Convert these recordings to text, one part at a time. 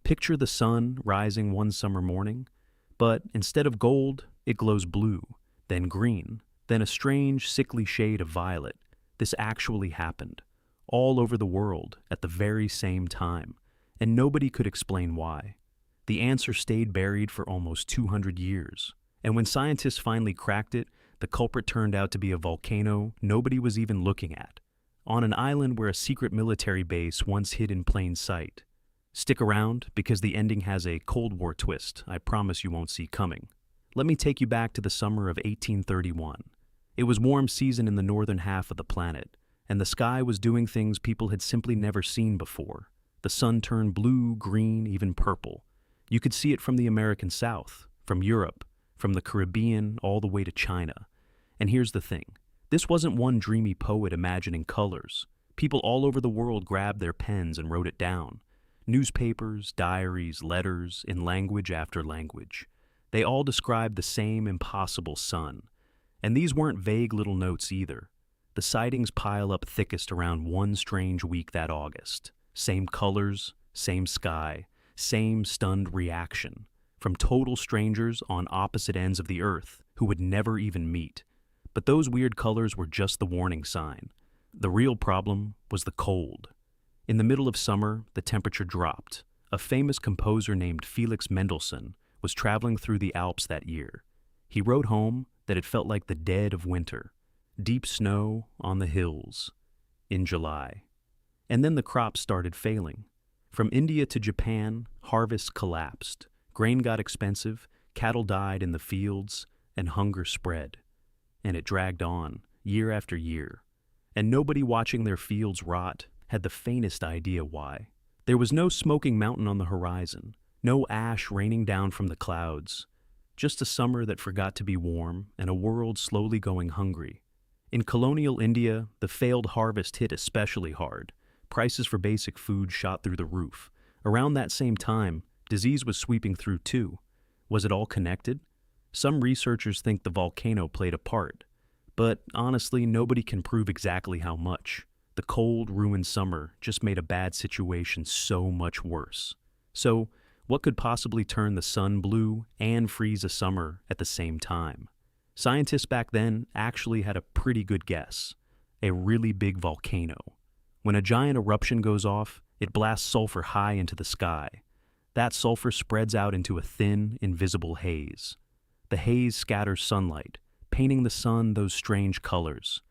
Picture the sun rising one summer morning, but instead of gold, it glows blue, then green, then a strange, sickly shade of violet. This actually happened, all over the world at the very same time, and nobody could explain why. The answer stayed buried for almost 200 years, and when scientists finally cracked it, the culprit turned out to be a volcano nobody was even looking at, on an island where a secret military base once hid in plain sight. Stick around, because the ending has a Cold War twist I promise you won't see coming. Let me take you back to the summer of 1831. It was warm season in the northern half of the planet, and the sky was doing things people had simply never seen before. The sun turned blue, green, even purple. You could see it from the American South, from Europe, from the Caribbean, all the way to China. And here's the thing. This wasn't one dreamy poet imagining colors. People all over the world grabbed their pens and wrote it down. Newspapers, diaries, letters, in language after language. They all described the same impossible sun. And these weren't vague little notes either. The sightings pile up thickest around one strange week that August. Same colors, same sky, same stunned reaction. From total strangers on opposite ends of the earth who would never even meet. But those weird colors were just the warning sign. The real problem was the cold. In the middle of summer, the temperature dropped. A famous composer named Felix Mendelssohn was traveling through the Alps that year. He wrote home that it felt like the dead of winter. Deep snow on the hills in July. And then the crops started failing. From India to Japan, harvests collapsed. Grain got expensive, cattle died in the fields, and hunger spread. And it dragged on, year after year. And nobody watching their fields rot had the faintest idea why. There was no smoking mountain on the horizon, no ash raining down from the clouds, just a summer that forgot to be warm and a world slowly going hungry. In colonial India, the failed harvest hit especially hard. Prices for basic food shot through the roof. Around that same time, disease was sweeping through too. Was it all connected? Some researchers think the volcano played a part, but honestly, nobody can prove exactly how much. The cold, ruined summer just made a bad situation so much worse. So, what could possibly turn the sun blue and freeze a summer at the same time? Scientists back then actually had a pretty good guess. A really big volcano. When a giant eruption goes off, it blasts sulfur high into the sky. That sulfur spreads out into a thin, invisible haze. The haze scatters sunlight, painting the sun those strange colors,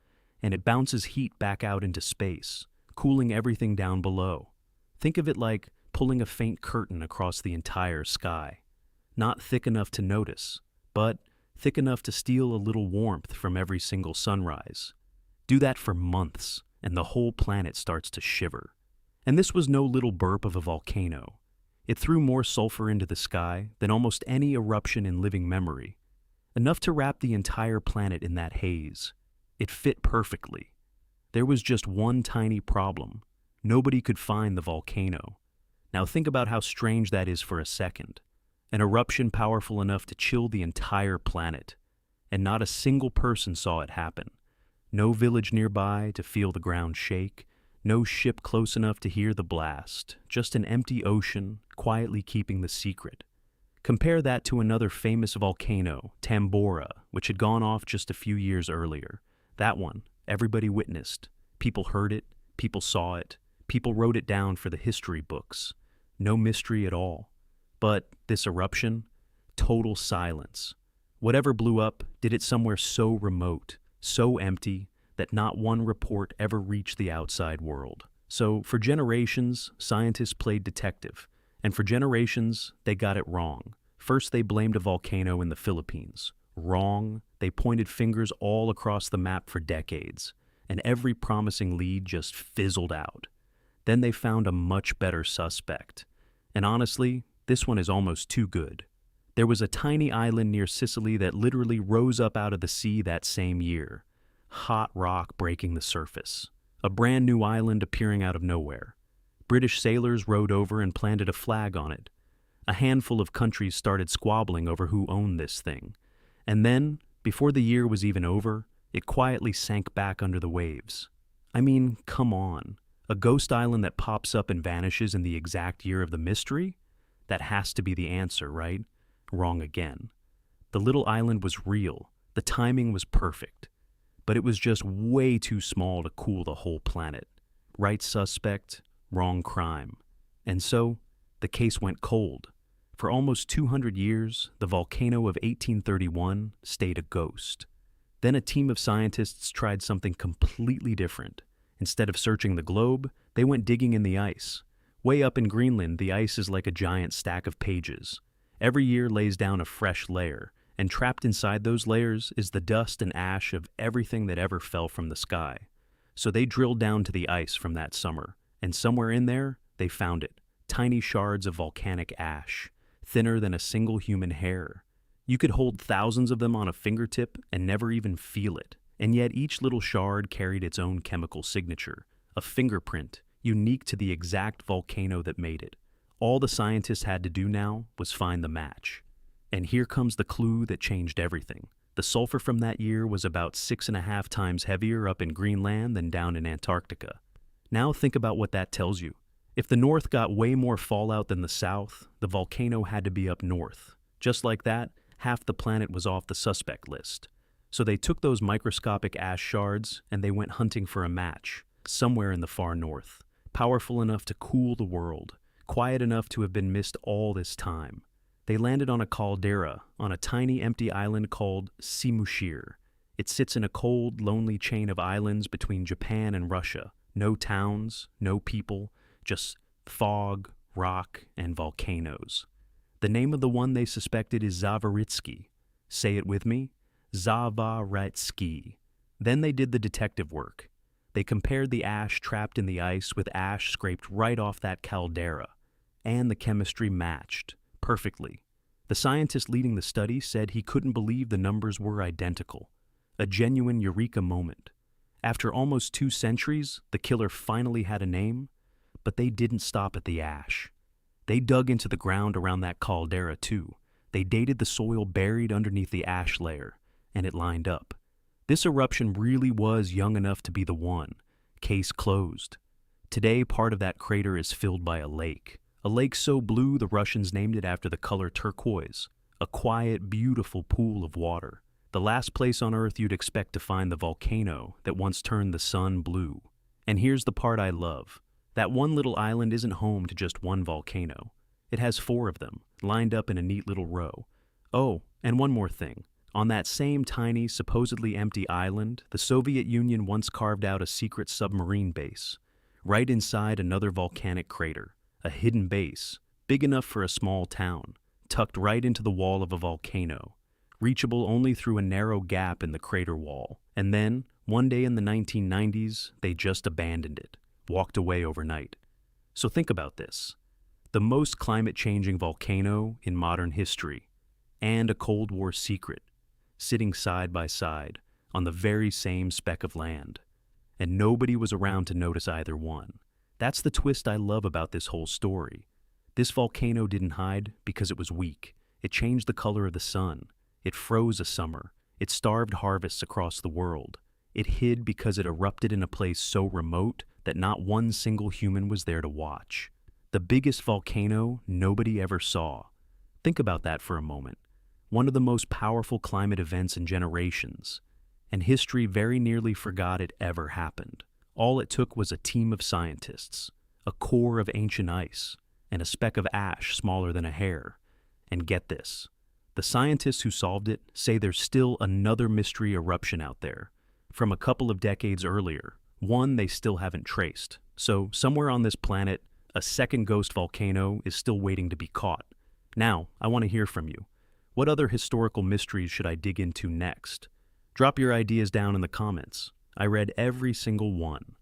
and it bounces heat back out into space, cooling everything down below. Think of it like pulling a faint curtain across the entire sky. Not thick enough to notice, but thick enough to steal a little warmth from every single sunrise. Do that for months, and the whole planet starts to shiver. And this was no little burp of a volcano. It threw more sulfur into the sky than almost any eruption in living memory. Enough to wrap the entire planet in that haze. It fit perfectly. There was just one tiny problem. Nobody could find the volcano. Now think about how strange that is for a second. An eruption powerful enough to chill the entire planet. And not a single person saw it happen. No village nearby to feel the ground shake. No ship close enough to hear the blast. Just an empty ocean, quietly keeping the secret. Compare that to another famous volcano, Tambora, which had gone off just a few years earlier. That one, everybody witnessed. People heard it, people saw it, people wrote it down for the history books. No mystery at all. But this eruption, total silence. Whatever blew up did it somewhere so remote, so empty, that not one report ever reached the outside world. So, for generations, scientists played detective. And for generations, they got it wrong. First, they blamed a volcano in the Philippines. Wrong. They pointed fingers all across the map for decades. And every promising lead just fizzled out. Then they found a much better suspect. And honestly, this one is almost too good. There was a tiny island near Sicily that literally rose up out of the sea that same year. Hot rock breaking the surface. A brand new island appearing out of nowhere. British sailors rowed over and planted a flag on it. A handful of countries started squabbling over who owned this thing. And then, before the year was even over, it quietly sank back under the waves. I mean, come on. A ghost island that pops up and vanishes in the exact year of the mystery? That has to be the answer, right? Wrong again. The little island was real. The timing was perfect. But it was just way too small to cool the whole planet. Right suspect, wrong crime. And so, the case went cold. For almost 200 years, the volcano of 1831 stayed a ghost. Then a team of scientists tried something completely different. Instead of searching the globe, they went digging in the ice. Way up in Greenland, the ice is like a giant stack of pages. Every year lays down a fresh layer, and trapped inside those layers is the dust and ash of everything that ever fell from the sky. So they drilled down to the ice from that summer, and somewhere in there, they found it. Tiny shards of volcanic ash, thinner than a single human hair. You could hold thousands of them on a fingertip and never even feel it. And yet each little shard carried its own chemical signature, a fingerprint, unique to the exact volcano that made it. All the scientists had to do now was find the match. And here comes the clue that changed everything. The sulfur from that year was about 6.5 times heavier up in Greenland than down in Antarctica. Now think about what that tells you. If the North got way more fallout than the South, the volcano had to be up north. Just like that, half the planet was off the suspect list. So they took those microscopic ash shards and they went hunting for a match, somewhere in the far north, powerful enough to cool the world, quiet enough to have been missed all this time. They landed on a caldera, on a tiny empty island called Simushir. It sits in a cold, lonely chain of islands between Japan and Russia. No towns, no people, just fog, rock, and volcanoes. The name of the one they suspected is Zavaritsky. Say it with me. Zavaritsky. Then they did the detective work. They compared the ash trapped in the ice with ash scraped right off that caldera. And the chemistry matched. Perfectly. The scientist leading the study said he couldn't believe the numbers were identical. A genuine eureka moment. After almost 2 centuries, the killer finally had a name, but they didn't stop at the ash. They dug into the ground around that caldera too. They dated the soil buried underneath the ash layer, and it lined up. This eruption really was young enough to be the one. Case closed. Today, part of that crater is filled by a lake so blue the Russians named it after the color turquoise. A quiet, beautiful pool of water. The last place on Earth you'd expect to find the volcano that once turned the sun blue. And here's the part I love. That one little island isn't home to just one volcano. It has 4 of them, lined up in a neat little row. Oh, and one more thing. On that same tiny, supposedly empty island, the Soviet Union once carved out a secret submarine base, right inside another volcanic crater. A hidden base, big enough for a small town, tucked right into the wall of a volcano, reachable only through a narrow gap in the crater wall. And then, one day in the 1990s, they just abandoned it, walked away overnight. So think about this. The most climate-changing volcano in modern history, and a Cold War secret, sitting side by side on the very same speck of land. And nobody was around to notice either one. That's the twist I love about this whole story. This volcano didn't hide because it was weak. It changed the color of the sun. It froze a summer. It starved harvests across the world. It hid because it erupted in a place so remote that not one single human was there to watch. The biggest volcano nobody ever saw. Think about that for a moment. One of the most powerful climate events in generations. And history very nearly forgot it ever happened. All it took was a team of scientists, a core of ancient ice, and a speck of ash smaller than a hair. And get this, the scientists who solved it say there's still another mystery eruption out there, from a couple of decades earlier, one they still haven't traced. So somewhere on this planet, a second ghost volcano is still waiting to be caught. Now, I want to hear from you. What other historical mysteries should I dig into next? Drop your ideas down in the comments. I read every single one.